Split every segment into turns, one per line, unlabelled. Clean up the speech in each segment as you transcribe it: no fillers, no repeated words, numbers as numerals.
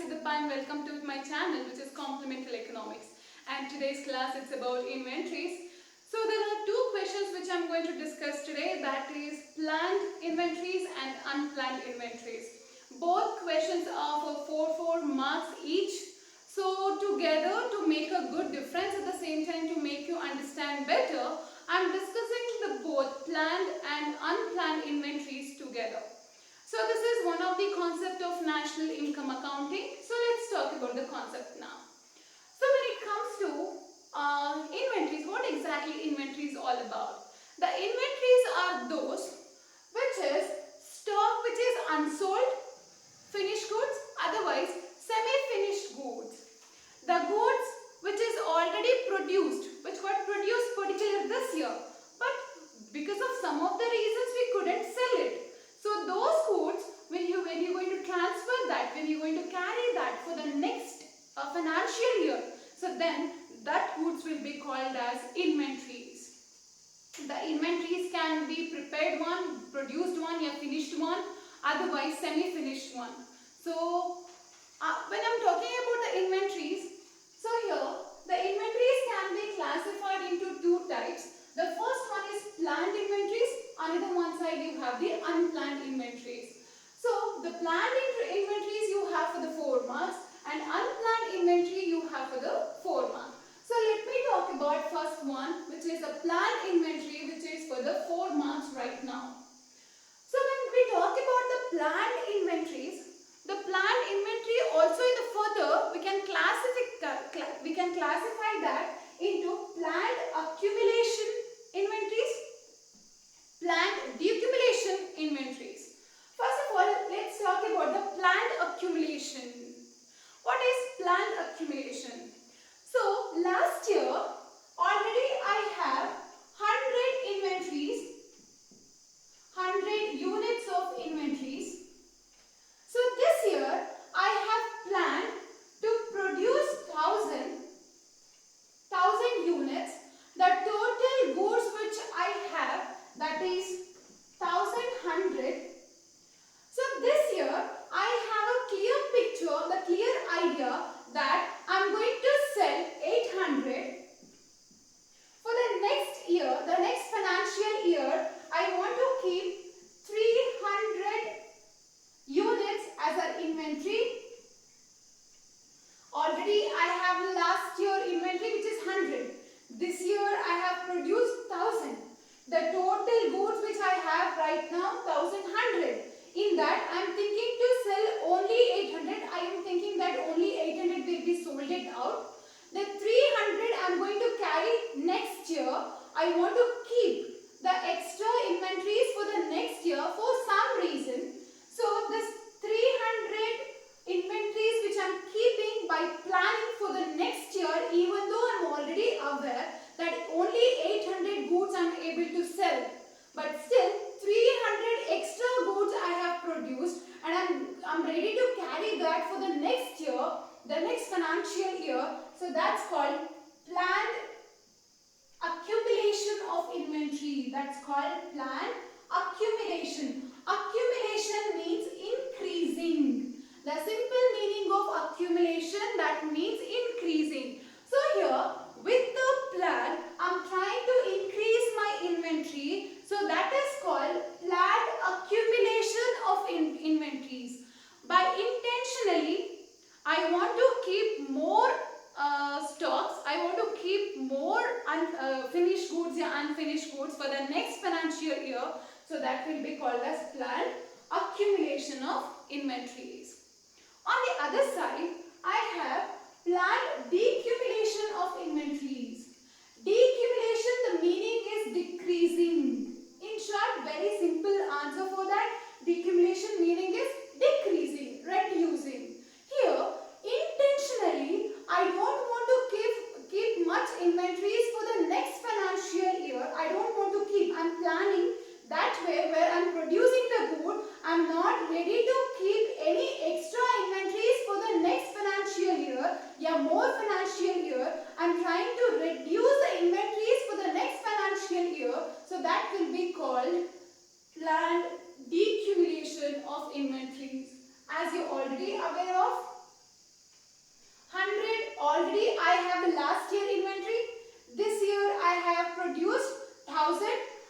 Siddhappa and welcome to my channel, which is Complementary Economics. And today's class it's about inventories. So there are two questions which I'm going to discuss today, that is planned inventories and unplanned inventories. Both questions are for 4 marks each. So together, to make a good difference, at the same time to make you understand better, I'm discussing the both planned and unplanned inventories together. So this is one of the concept of national income accounting. So let's talk about the concept now. So when it comes to inventories, what exactly inventory is all about? The inventories are those which is stock which is unsold, finished goods, otherwise semi-finished goods. The goods which is already produced, which got produced particularly this year, but because of some of the reasons we couldn't sell it. So those goods, when you're going to transfer that, when you're going to carry that for the next financial year, so then that goods will be called as inventories. The inventories can be prepared one, produced one, or finished one, otherwise semi-finished one. So when I'm talking about the inventories, so here the inventories can be classified into two types. The first one is planned inventories, another one side you have the unplanned inventories. So the planned inventories you have for the 4 marks and unplanned inventory you have for the 4 marks. So let me talk about first one, which is a planned inventory, which is for the 4 marks right now. So when we talk about the planned inventories, the planned inventory also in the further we can classify that into planned accumulation inventories, planned decumulation inventories. First of all, let's talk about the planned accumulation. What is planned accumulation? So last year already I have 100 inventories, 100 units of inventories. So this year I have planned to produce 1000 units. The total goods which I have, that is 1100. So this year I have a clear picture, the clear idea that I'm going to sell 800. For the next year, the next financial year, I want to keep 300 units as an inventory. Already I have last year inventory which is 100. This year I have produced 1000. The total goods which I have right now 1100. In that I am thinking to sell only 800. I am thinking that only 800 will be sold it out. The 300 I am going to carry next year. I want to keep the extra inventories for the next year for some reason. So this 300 inventories which I am keeping by planning for the next year, even though I am already aware that only 800 goods I am able to sell, but still 300 extra goods I have produced and I'm ready to carry that for the next year, the next financial year. So that's called planned accumulation of inventory. That's called planned accumulation. Accumulation means increasing. The simple meaning of accumulation, that means increasing. So here with the plan, I'm trying to increase my inventory. So that is called planned accumulation of inventories. By intentionally, I want to keep more stocks. I want to keep more finished goods or unfinished goods for the next financial year. So that will be called as planned accumulation of inventories. On the other side, I have planned decumulation of inventories. Decumulation, the meaning is decreasing. In short, very simple answer for that. Decumulation meaning is decreasing, reducing. Here, intentionally, I don't want to keep much inventories for the next financial year. I don't want to keep. I'm planning that way where I'm producing the good. I'm not ready to keep any extra inventories for the next financial year. Yeah, more financial year. I'm trying to reduce the inventories for the next financial year. So that will be called planned decumulation of inventories. As you're already aware of, already I have the last year inventory. This year I have produced 1000.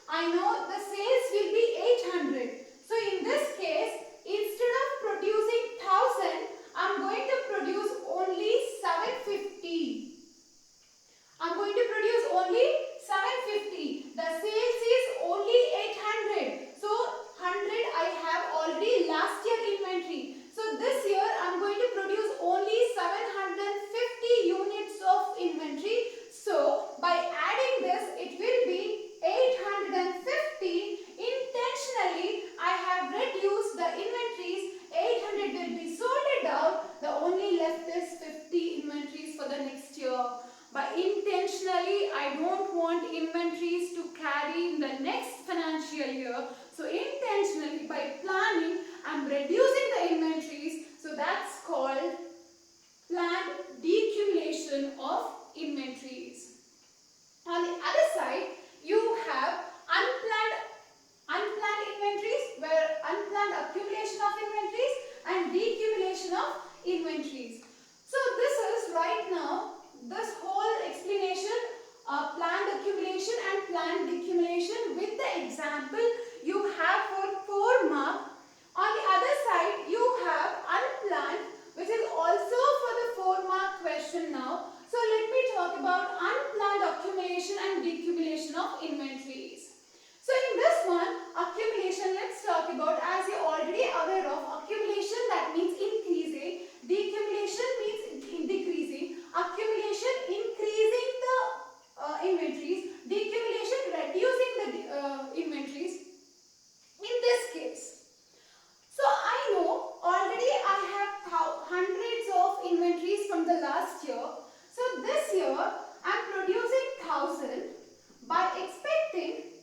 I know the sales will be 800. So in this case, instead of producing 1000, I'm going to produce only 750. I'm going to produce only 750. The sales is only 800. So 100 I have already last year inventory. So this year I'm going to produce only 750 units of inventory. So by adding this, it will be 850. Intentionally I have reduced the inventories. 800 will be sorted out. The only left is 50 inventories for the next year. But intentionally, I don't want inventories to carry in the next financial year. So intentionally, by planning, I'm reducing the inventories. So that's called planned decumulation of inventories. On the other side, you have unplanned inventories, where unplanned accumulation of inventories and decumulation of inventories. So this is right now, this whole explanation, planned accumulation and planned decumulation with the example you have for 4 mark. On the other side, you have unplanned, which is also for the 4 mark question now. So let me talk about unplanned accumulation and decumulation of inventories. So in this one, accumulation, let's talk about, as you're already aware of, accumulation, that means increasing, decumulation means decreasing, accumulation increasing the inventories, decumulation reducing the inventories. In this case, so I know already I have hundreds of inventories from the last year. So this year I am producing 1000 by expecting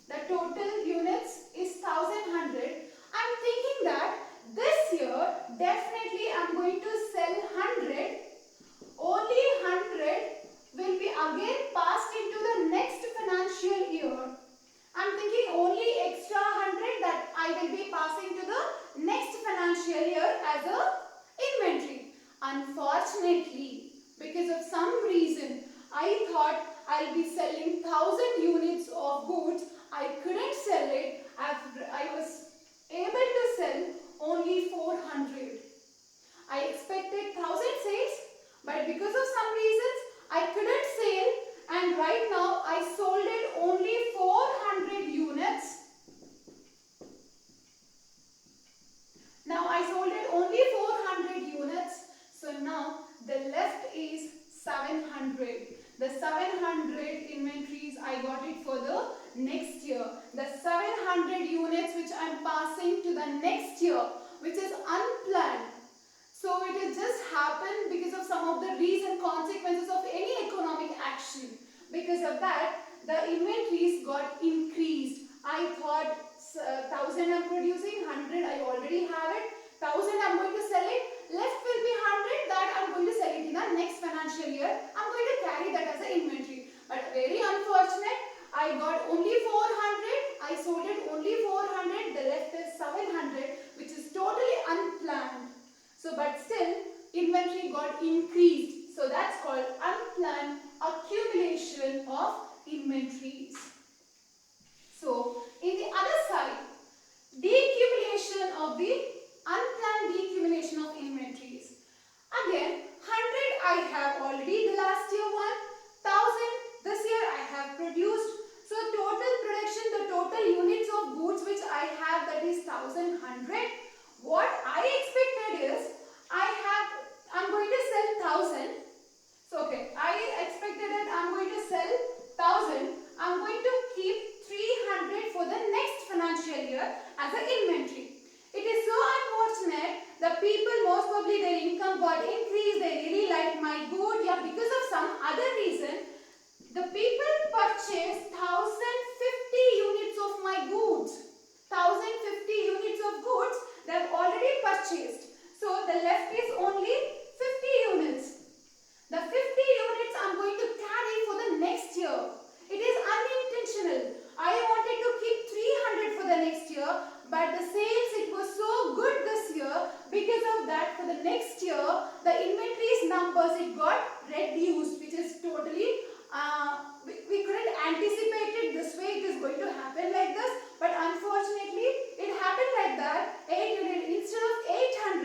the total units is 1100. I am thinking that this year definitely I am going to sell 100. Only 100 will be again passed into the next financial year. I am thinking only extra 100 that I will be passing to the next financial year as a inventory. Unfortunately, because of some reason, I thought I'll be selling 1000 units of goods. I couldn't sell it. I was able to sell only 400. I expected 1000 sales, but because of some reasons, I couldn't sell, and right now I sold it only 400 units. Now I sold it only 400 units. So now the left is 700. The 700 inventories, I got it for the next year. The 700 units which I am passing to the next year, which is unplanned. So it has just happened because of some of the recent consequences of any economic action. Because of that, the inventories got increased. I thought 1000 I'm producing, 100 I already have it, 1000 I'm going to sell it, left will be 100 that I'm going to sell it in the next financial year. I'm going to carry that as an inventory. But very unfortunate, I got only 400, I sold it only 400, the left is 700, which is totally unplanned. So but still inventory got increased. So that's called unplanned accumulation of inventories. So in the other side, decumulation of the unplanned decumulation of inventories. Again, 100 I have already the last year one, 1000 this year I have produced. So total production, the total units of goods which I have, that is 1100. What I expected is I'm going to sell 1000. So okay, I expected that I'm going to sell 1000. I'm going to keep 300 for the next financial year as an inventory. It is so unfortunate, the people most probably their income got increased, they really like my good, yeah, because of some other reason, the people purchased 1050 units of my goods. 1050 units of goods they have already purchased. So the left is only 50 units. The 50 units I'm going to carry for the next year. It is unintentional. I wanted to keep 300 for the next year, but the sales, it was so good this year. Because of that, for the next year, the inventories numbers, it got reduced, which is totally, we couldn't anticipate it this way it is going to happen like this, but unfortunately it happened like that. 800, instead of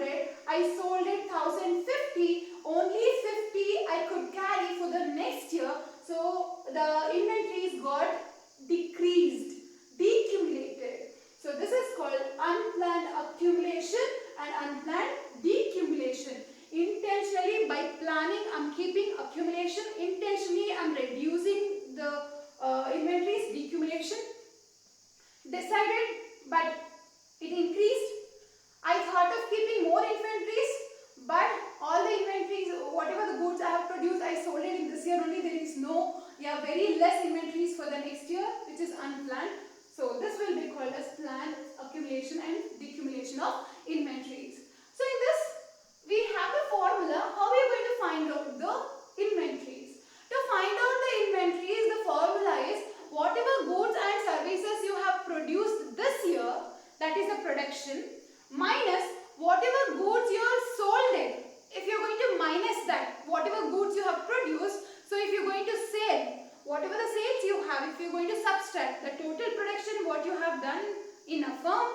800 I sold it 1050, only 50 I could carry for the next year, so the inventories got decreased, decumulated. So this is called unplanned accumulation and unplanned decumulation. Intentionally, by planning, I'm keeping accumulation. Intentionally, I'm reducing the inventories, decumulation. Decided, but it increased. I thought of keeping more inventories, but all the inventories, whatever the goods I have produced, I sold it in this year only. There is no, very less inventories for the next year, which is unplanned. So this will be called as planned accumulation and decumulation of inventories. So in this, we have a formula. How we are going to find out the inventories? To find out the inventories, the formula is whatever goods and services you have produced this year, that is the production, minus whatever goods you have sold it. If you are going to minus that, whatever goods you have produced, so if you are going to sell, whatever the sales you have, if you are going to subtract the total production, what you have done in a firm,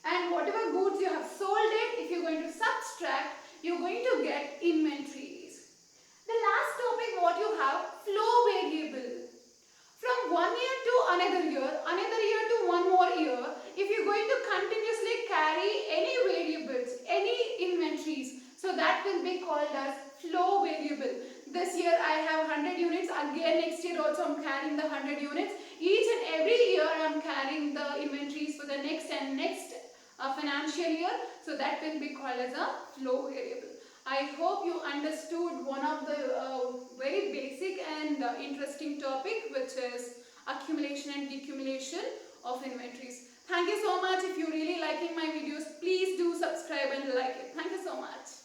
and whatever goods you have sold it, if you are going to subtract, you are going to get inventories. The last topic what you have, flow variable. From one year to another year to one more year, if you are going to continuously carry any variables, any inventories, so that will be called as flow variable. This year I have 100 units, again next year also I am carrying the 100 units. Each and every year I am carrying the inventories for the next and next financial year, so that will be called as a flow variable. I hope you understood one of the very basic and interesting topic, which is accumulation and decumulation of inventories. Thank you so much. If you really liking my videos, please do subscribe and like it. Thank you so much.